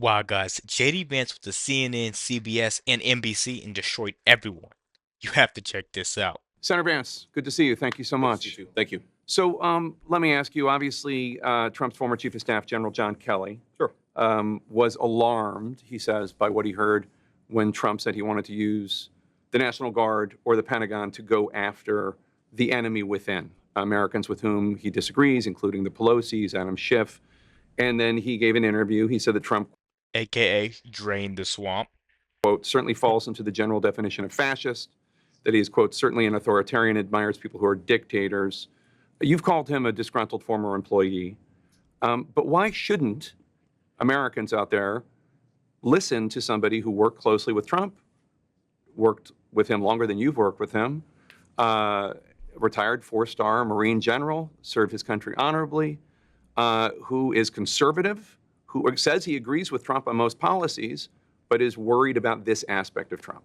Wow, guys, JD Vance with the CNN, CBS, and NBC and destroyed everyone. You have to check this out. Senator Vance, good to see you. Thank you so Good to see much. you too. Thank you. So let me ask you, obviously, Trump's former Chief of Staff, General John Kelly, Sure. was alarmed, he says, by what he heard when Trump said he wanted to use the National Guard or the Pentagon to go after the enemy within, Americans with whom he disagrees, including the Pelosi's, Adam Schiff. And then he gave an interview. He said that Trump, AKA drain the swamp. quote, certainly falls into the general definition of fascist, that he is, quote, certainly an authoritarian, admires people who are dictators. You've called him a disgruntled former employee. But why shouldn't Americans out there listen to somebody who worked closely with Trump, worked with him longer than you've worked with him, retired four-star Marine general, served his country honorably, who is conservative, who says he agrees with Trump on most policies, but is worried about this aspect of Trump?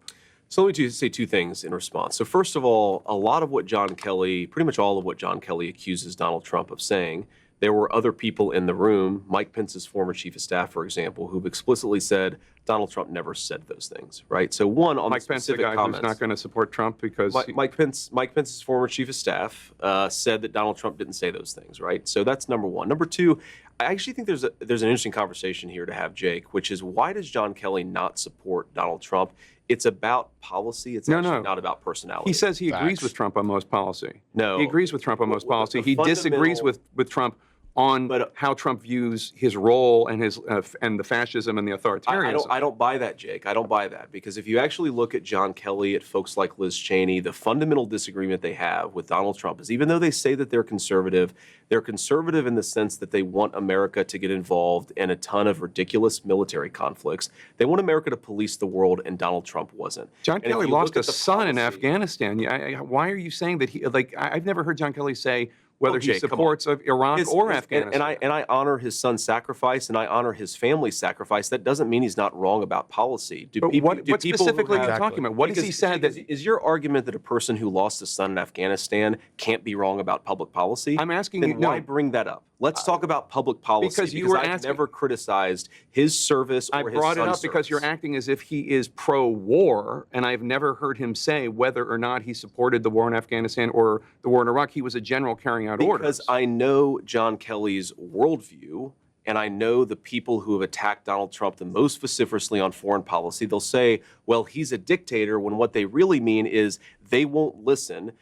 So let me say two things in response. So first of all, a lot of what John Kelly, pretty much all of what John Kelly accuses Donald Trump of saying, there were other people in the room, Mike Pence's former chief of staff, for example, who've explicitly said Donald Trump never said those things, right? So one, on Mike the Pence, the specific guy comments, who's not going to support Trump because Mike Pence's former chief of staff said that Donald Trump didn't say those things, right? So that's number one. Number two, I actually think there's an interesting conversation here to have, Jake, which is why does John Kelly not support Donald Trump? It's about policy. It's actually not about personality. He says he agrees Facts. with Trump on most policy. No. He agrees with Trump on most policy. The He disagrees fundamental- with Trump on how Trump views his role and his and the fascism and the authoritarianism. I don't buy that, Jake. I don't buy that, because if you actually look at John Kelly, at folks like Liz Cheney, the fundamental disagreement they have with Donald Trump is, even though they say that they're conservative in the sense that they want America to get involved in a ton of ridiculous military conflicts. They want America to police the world, and Donald Trump wasn't. John And if Kelly you lost look a at the son in policy- Afghanistan. Why are you saying that he, like, I've never heard John Kelly say whether he Jake, come on. supports of Iraq or And Afghanistan. I honor his son's sacrifice, and I honor his family's sacrifice. That doesn't mean he's not wrong about policy. But what specifically are you talking about? What has he said that... Is your argument that a person who lost a son in Afghanistan can't be wrong about public policy? I'm asking then you... why bring that up? Let's talk about public policy, because you were I've asking... never criticized his service or his son's I brought it up because service. you're acting as if he is pro-war, and I've never heard him say whether or not he supported the war in Afghanistan or the war in Iraq. He was a general carrying out orders. Because I know John Kelly's worldview, and I know the people who have attacked Donald Trump the most vociferously on foreign policy. They'll say, well, he's a dictator, when what they really mean is they won't listen.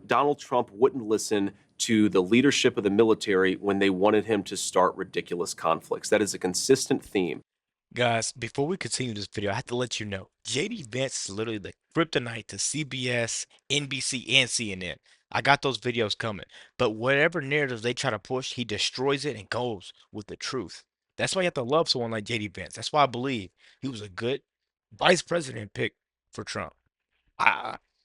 Donald Trump wouldn't listen to the leadership of the military when they wanted him to start ridiculous conflicts. That is a consistent theme. Guys, before we continue this video, I have to let you know, JD Vance is literally the kryptonite to CBS, NBC, and CNN. I got those videos coming. But whatever narrative they try to push, he destroys it and goes with the truth. That's why you have to love someone like JD Vance. That's why I believe he was a good vice president pick for Trump.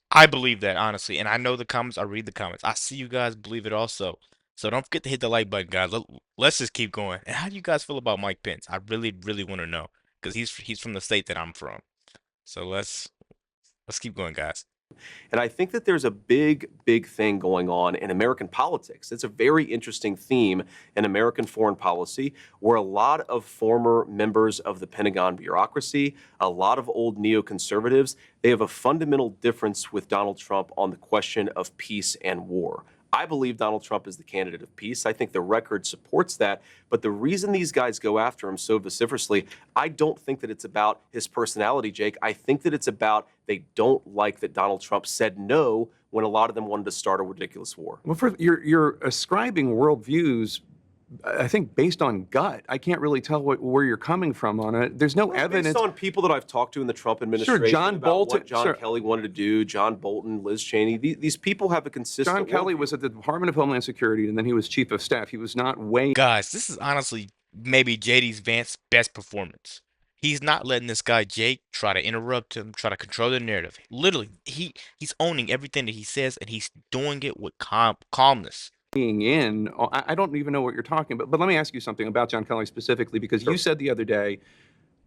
I believe that, honestly. And I know the comments. I read the comments. I see you guys believe it also. So don't forget to hit the like button, guys. Let's just keep going. And how do you guys feel about Mike Pence? I really, really want to know, because he's from the state that I'm from. So let's keep going, guys. And I think that there's a big thing going on in American politics. It's a very interesting theme in American foreign policy, where a lot of former members of the Pentagon bureaucracy, a lot of old neoconservatives, they have a fundamental difference with Donald Trump on the question of peace and war. I believe Donald Trump is the candidate of peace. I think the record supports that. But the reason these guys go after him so vociferously, I don't think that it's about his personality, Jake. I think that it's about they don't like that Donald Trump said no when a lot of them wanted to start a ridiculous war. Well, you're ascribing worldviews, I think, based on gut. I can't really tell where you're coming from on it. There's no evidence. Based on people that I've talked to in the Trump administration, Sure, John about Bolton, what John Kelly wanted to do, John Bolton, Liz Cheney, these people have a consistent John Kelly worldview. was at the Department of Homeland Security, and then he was chief of staff. He was not weighing... Guys, this is honestly maybe JD's Vance's best performance. He's not letting this guy Jake try to interrupt him, try to control the narrative. Literally, he's owning everything that he says, and he's doing it with calmness. in. I don't even know what you're talking about. But let me ask you something about John Kelly specifically, because you said the other day,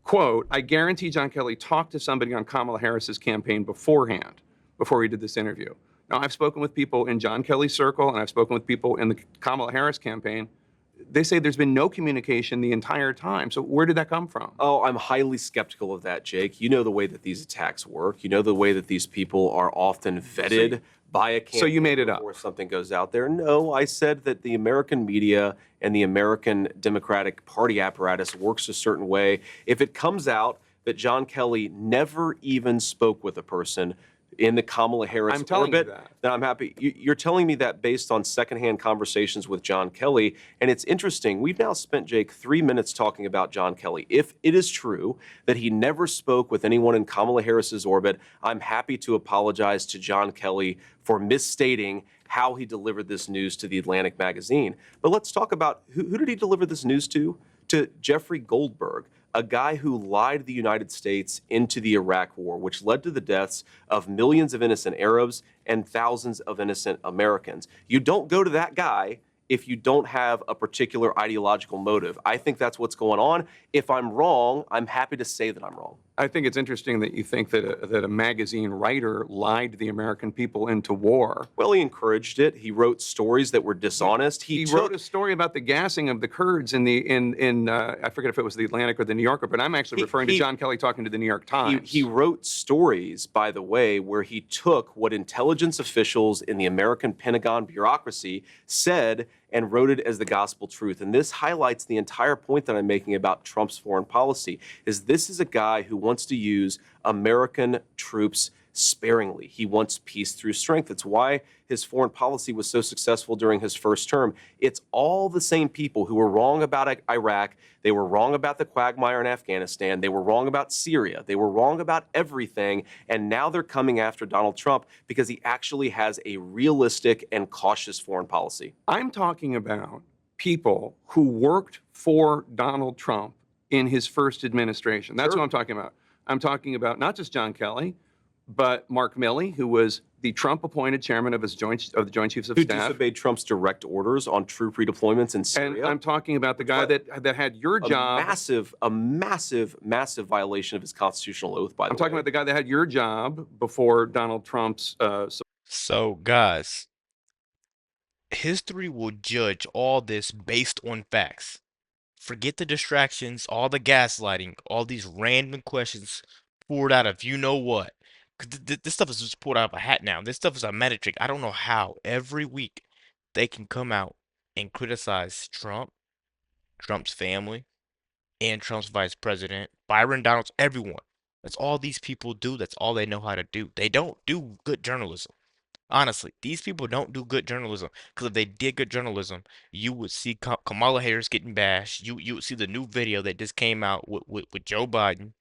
quote, I guarantee John Kelly talked to somebody on Kamala Harris's campaign beforehand, before he did this interview. Now, I've spoken with people in John Kelly's circle, and I've spoken with people in the Kamala Harris campaign. they say there's been no communication the entire time. So where did that come from? Oh, I'm highly skeptical of that, Jake. You know the way that these attacks work. You know the way that these people are often vetted by a campaign. So you made it up before something goes out there. No, I said that the American media and the American Democratic Party apparatus works a certain way. If it comes out that John Kelly never even spoke with a person in the Kamala Harris orbit, then I'm happy. You're telling me that based on secondhand conversations with John Kelly. And it's interesting. We've now spent, Jake, 3 minutes talking about John Kelly. If it is true that he never spoke with anyone in Kamala Harris's orbit, I'm happy to apologize to John Kelly for misstating how he delivered this news to the Atlantic magazine. But let's talk about who did he deliver this news to? To Jeffrey Goldberg, a guy who lied the United States into the Iraq War, which led to the deaths of millions of innocent Arabs and thousands of innocent Americans. You don't go to that guy if you don't have a particular ideological motive. I think that's what's going on. If I'm wrong, I'm happy to say that I'm wrong. I think it's interesting that you think that a magazine writer lied the American people into war. Well, he encouraged it. He wrote stories that were dishonest. He wrote a story about the gassing of the Kurds in I forget if it was the Atlantic or the New Yorker, but I'm actually referring to John Kelly talking to the New York Times. He wrote stories, by the way, where he took what intelligence officials in the American Pentagon bureaucracy said and wrote it as the gospel truth. And this highlights the entire point that I'm making about Trump's foreign policy, is this is a guy who wants to use American troops sparingly. He wants peace through strength. It's why his foreign policy was so successful during his first term. It's all the same people who were wrong about Iraq. They were wrong about the quagmire in Afghanistan. They were wrong about Syria. They were wrong about everything. And now they're coming after Donald Trump because he actually has a realistic and cautious foreign policy. I'm talking about people who worked for Donald Trump in his first administration. That's what I'm talking about. I'm talking about not just John Kelly, but Mark Milley, who was the Trump-appointed chairman of the Joint Chiefs of Staff. Who disobeyed Trump's direct orders on troop redeployments in Syria. And I'm talking about the guy that had your job. A massive violation of his constitutional oath, by the way. I'm talking about the guy that had your job before Donald Trump's. So, guys, history will judge all this based on facts. Forget the distractions, all the gaslighting, all these random questions poured out of you know what. 'Cause this stuff is just pulled out of a hat now. This stuff is a magic trick. I don't know how every week they can come out and criticize Trump, Trump's family, and Trump's vice president, Byron Donalds, everyone. That's all these people do. That's all they know how to do. They don't do good journalism. Honestly, these people don't do good journalism. Because if they did good journalism, you would see Kamala Harris getting bashed. You would see the new video that just came out with Joe Biden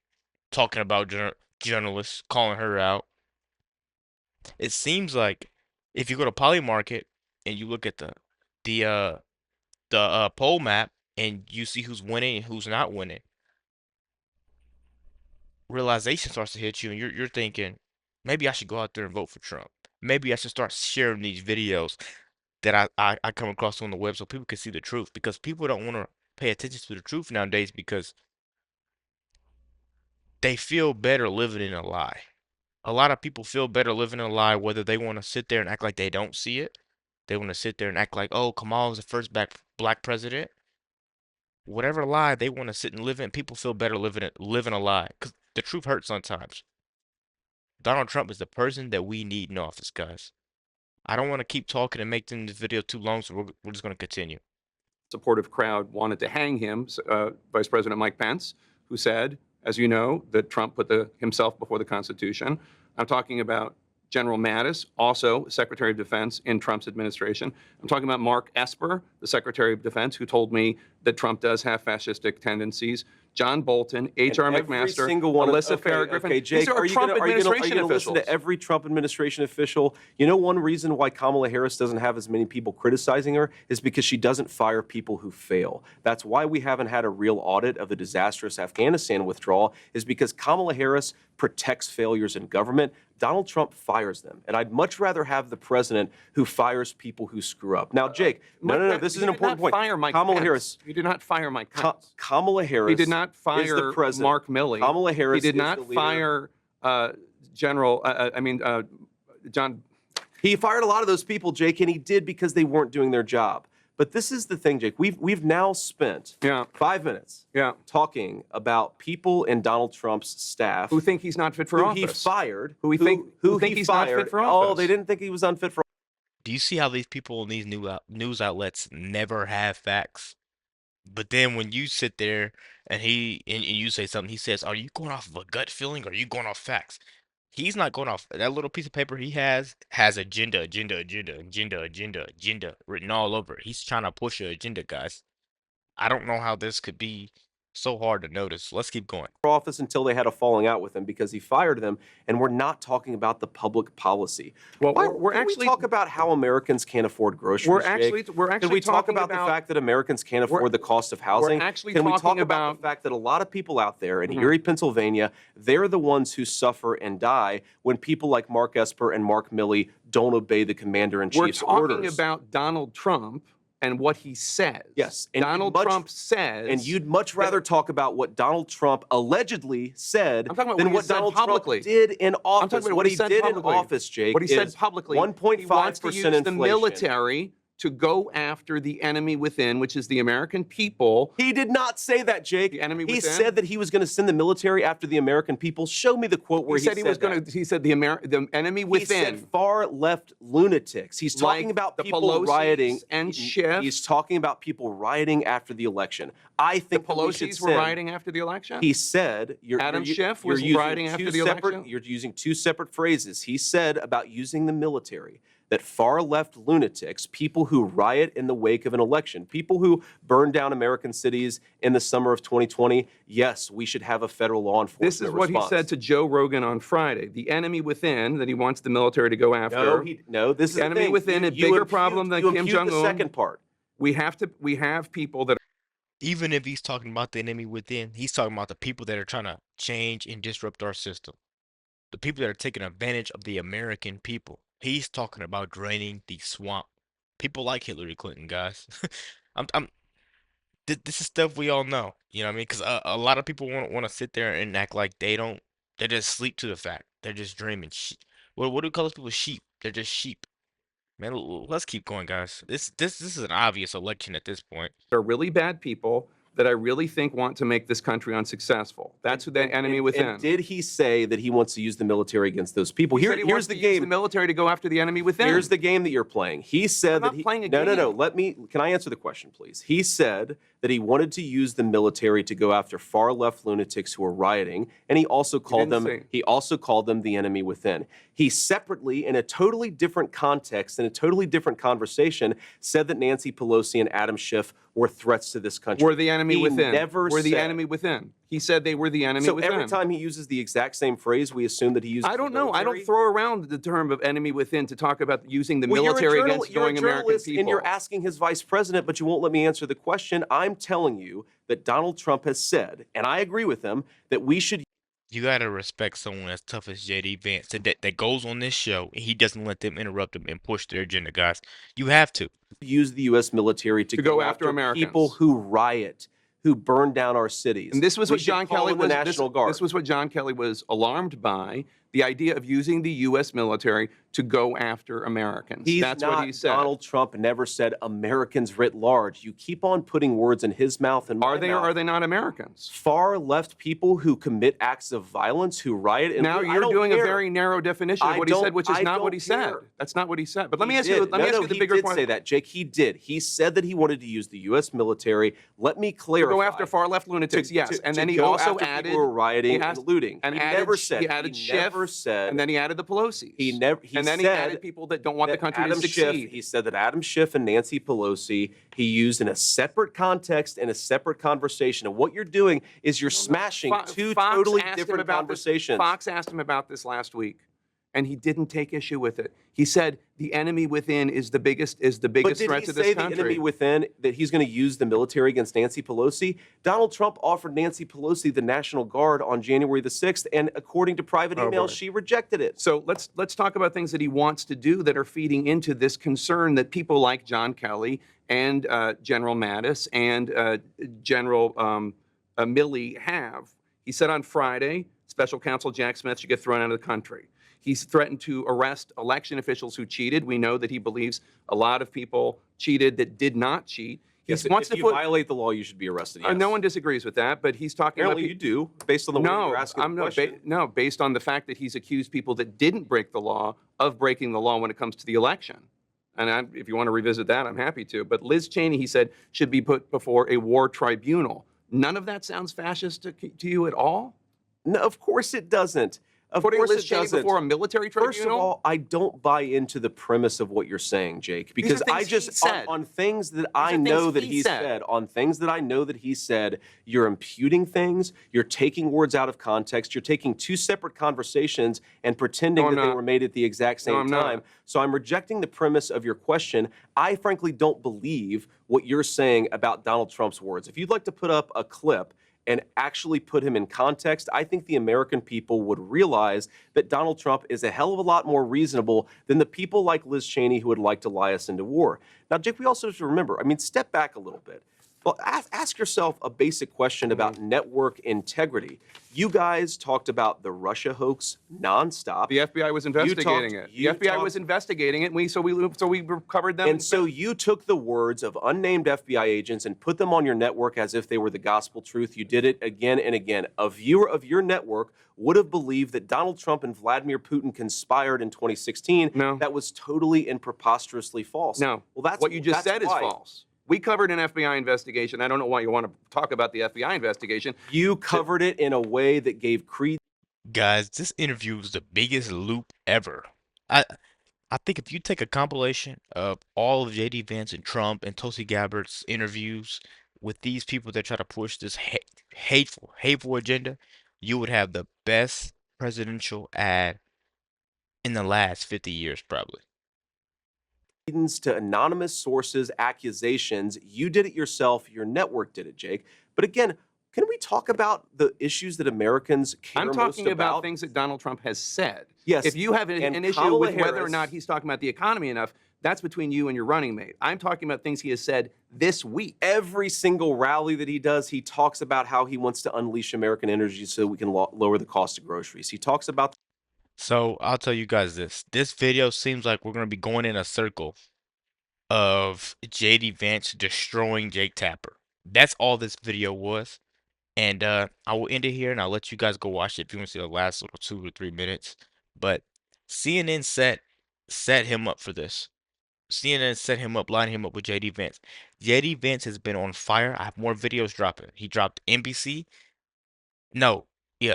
talking about journalists, calling her out. It seems like if you go to Poly Market and you look at the poll map and you see who's winning and who's not winning, realization starts to hit you, and you're thinking, maybe I should go out there and vote for Trump. Maybe I should start sharing these videos that I come across on the web so people can see the truth, because people don't want to pay attention to the truth nowadays because they feel better living in a lie. A lot of people feel better living in a lie, whether they want to sit there and act like they don't see it. They want to sit there and act like, oh, Kamala was the first black president. Whatever lie they want to sit and live in, people feel better living a lie because the truth hurts sometimes. Donald Trump is the person that we need in office, guys. I don't want to keep talking and make this video too long, so we're just going to continue. Supportive crowd wanted to hang him, Vice President Mike Pence, who said, as you know, that Trump put himself before the Constitution. I'm talking about General Mattis, also Secretary of Defense in Trump's administration. I'm talking about Mark Esper, the Secretary of Defense, who told me that Trump does have fascistic tendencies. John Bolton, H.R. McMaster, Alyssa Farah-Griffin. Okay, Jake, these are Trump administration officials. Listen to every Trump administration official? You know, one reason why Kamala Harris doesn't have as many people criticizing her is because she doesn't fire people who fail. That's why we haven't had a real audit of the disastrous Afghanistan withdrawal, is because Kamala Harris protects failures in government. Donald Trump fires them. And I'd much rather have the president who fires people who screw up. Now, Jake, no, this is an important point. Kamala Harris. You did not fire Mike Pence. Kamala Harris. He did not fire Mark Milley. Kamala Harris. He did not fire John. He fired a lot of those people, Jake, and he did because they weren't doing their job. But this is the thing, Jake. We've now spent 5 minutes talking about people in Donald Trump's staff who think he's not fit for office. He fired. Who think he's not fit for office. Oh, they didn't think he was unfit for Do you see how these people in these news outlets never have facts? But then when you sit there and you say something, he says, "Are you going off of a gut feeling or are you going off facts?" He's not going off that little piece of paper he has agenda written all over it. He's trying to push an agenda, guys. I don't know how this could be so hard to notice. Let's keep going. office until they had a falling out with him because he fired them. And we're not talking about the public policy. Well, Why, we're can actually we talk about how Americans can't afford groceries. we're Jake? actually Can we talk talking about the fact that Americans can't afford the cost of housing? We're actually Can we talking talk about about the fact that a lot of people out there in Erie, Pennsylvania, they're the ones who suffer and die when people like Mark Esper and Mark Milley don't obey the commander-in-chief's orders. We're talking about Donald Trump and what he says. Yes. And Donald Trump says. And you'd much rather talk about what Donald Trump allegedly said I'm talking about than what he what said Donald publicly. Trump did in office. I'm talking about what he said did publicly. in office, Jake, What he said is publicly. 1.5% He wants to use inflation. the military to go after the enemy within, which is the American people. He did not say that, Jake. The enemy he within? said that he was going to send the military after the American people. Show me the quote where He said he was going to. He said the enemy within. He said far left lunatics. He's talking Like about the people Pelosi's rioting and Schiff. He's talking about people rioting after the election. I think The that we should Pelosi's were send- rioting after the election. He said Adam Schiff you're was using rioting after two the separate- election? You're using two separate phrases. He said about using the military that far left lunatics, people who riot in the wake of an election, people who burn down American cities in the summer of 2020, yes, we should have a federal law enforcement This is what response. he said to Joe Rogan on Friday. The enemy within that he wants the military to go after. No, this is The enemy thing. within, a bigger problem than you Kim impute Jong-un. the second part. We have people that Even if he's talking about the enemy within, he's talking about the people that are trying to change and disrupt our system. The people that are taking advantage of the American people. He's talking about draining the swamp. People like Hillary Clinton, guys. This is stuff we all know. You know what I mean? Because a lot of people want to sit there and act like they don't. They just sleep to the fact. They're just dreaming. What do we call those people? Sheep. They're just sheep. Man, let's keep going, guys. This is an obvious election at this point. are really bad people that I really think want to make this country unsuccessful. That's who the enemy within. And did he say that he wants to use the military against those people? He said he Here's wants the to use game. the military to go after the enemy within. Here's the game that you're playing. He said I'm that not he playing a no. game. Can I answer the question, please? He said that he wanted to use the military to go after far left lunatics who are rioting, and he also called them the enemy within. He separately, in a totally different context, in a totally different conversation, said that Nancy Pelosi and Adam Schiff were threats to this country. Were the enemy He within. Never were the said- enemy within. He said they were the enemy So within. every time he uses the exact same phrase, we assume that he uses I don't the know. I don't military? throw around the term of enemy within to talk about using the Well, military you're a against going American journalist, people. and you're asking his vice president, but you won't let me answer the question. I'm telling you that Donald Trump has said, and I agree with him, that we should You gotta respect someone as tough as JD Vance that goes on this show and he doesn't let them interrupt him and push their agenda, guys. You have to. use the U.S. military to go after Americans. people who riot, who burn down our cities. And this was We what should John call Kelly in the was. National Guard. This was what John Kelly was alarmed by: the idea of using the U.S. military to go after Americans. That's what he said. Donald Trump never said Americans writ large. You keep on putting words in his mouth and my Are they or mouth. are they not Americans? Far left people who commit acts of violence, who riot. And Now I you're don't doing care. a very narrow definition of I what he said, don't- which is I not what don't he said. care. That's not what he said. But let me He ask you. did. Let me ask you the bigger He point. did say that, Jake. He did. He said that he wanted to use the U.S. military. Let me To clarify. go after far left lunatics, yes. And then he go also after added people who were rioting he has- and looting. and he added, never said. he added he Schiff, never said. and then he added the Pelosi's. He never. He and then said he added people that don't want the that country Adam to succeed. Schiff, he said that Adam Schiff and Nancy Pelosi he used in a separate context in a separate conversation. And what you're doing is you're smashing two Fox totally asked him different about this- conversations. Fox asked him about this last week, and he didn't take issue with it. He said the enemy within is the biggest But threat did he to say this the country. enemy within that he's going to use the military against Nancy Pelosi? Donald Trump offered Nancy Pelosi the National Guard on January the 6th, and according to private Oh, emails, boy. she rejected it. So let's talk about things that he wants to do that are feeding into this concern that people like John Kelly and General Mattis and General Milley have. He said on Friday, Special Counsel Jack Smith should get thrown out of the country. He's threatened to arrest election officials who cheated. We know that he believes a lot of people cheated that did not cheat. He Yes, wants if to you put. violate the law, you should be arrested. Yes. No one disagrees with that, but he's talking Apparently about. you do, based on the way No, you're asking I'm the not. question. No, based on the fact that he's accused people that didn't break the law of breaking the law when it comes to the election. And if you want to revisit that, I'm happy to. But Liz Cheney, he said, should be put before a war tribunal. None of that sounds fascist to you at all? No, of course it doesn't. Of Putting course Liz it Cheney doesn't. before a military tribunal? First of all, I don't buy into the premise of what you're saying, Jake, because things I just he said. on things that These are I things know that he he said. said, on things that I know that he said, you're imputing things, you're taking words out of context, you're taking two separate conversations and pretending No, I'm that they not. were made at the exact same I'm not. time. So I'm rejecting the premise of your question. I frankly don't believe what you're saying about Donald Trump's words. If you'd like to put up a clip and actually put him in context, I think the American people would realize that Donald Trump is a hell of a lot more reasonable than the people like Liz Cheney who would like to lie us into war. Now, Jake, we also have to remember, I mean, step back a little bit. Well, ask yourself a basic question about network integrity. You guys talked about the Russia hoax nonstop. The FBI was investigating it. The FBI was investigating it, and so we covered them. And so you took the words of unnamed FBI agents and put them on your network as if they were the gospel truth. You did it again and again. A viewer of your network would have believed that Donald Trump and Vladimir Putin conspired in 2016. No. That was totally and preposterously false. No. Well, that's what you just that's said is why. false. We covered an FBI investigation. I don't know why you want to talk about the FBI investigation. You covered it in a way that gave credence. Guys, this interview was the biggest loop ever. I I think if you take a compilation of all of JD Vance and Trump and Tulsi Gabbard's interviews with these people that try to push this hateful agenda, you would have the best presidential ad in the last 50 years, probably. To anonymous sources, accusations. You did it yourself. Your network did it, Jake. But again, can we talk about the issues that Americans care I'm most talking about about? things that Donald Trump has said. Yes, If you have and an issue Kamala with whether or Harris- not he's talking about the economy enough, that's between you and your running mate. I'm talking about things he has said this week. Every single rally that he does, he talks about how he wants to unleash American energy so we can lower the cost of groceries. He talks about So I'll tell you guys this. This video seems like we're going to be going in a circle of JD Vance destroying Jake Tapper. That's all this video was. And I will end it here and I'll let you guys go watch it if you want to see the last little 2 or 3 minutes. But CNN set him up for this. CNN set him up, lining him up with JD Vance. JD Vance has been on fire. I have more videos dropping. He dropped NBC. No, yeah,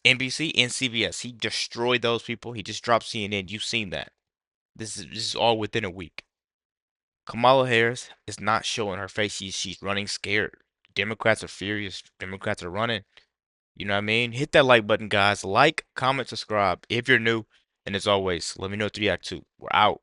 NBC and CBS. He destroyed those people. He just dropped CNN. You've seen that. This is all within a week. Kamala Harris is not showing her face. She's running scared. Democrats are furious. Democrats are running. You know what I mean? Hit that like button, guys. Like, comment, subscribe if you're new. And as always, let me know what you react to. We're out.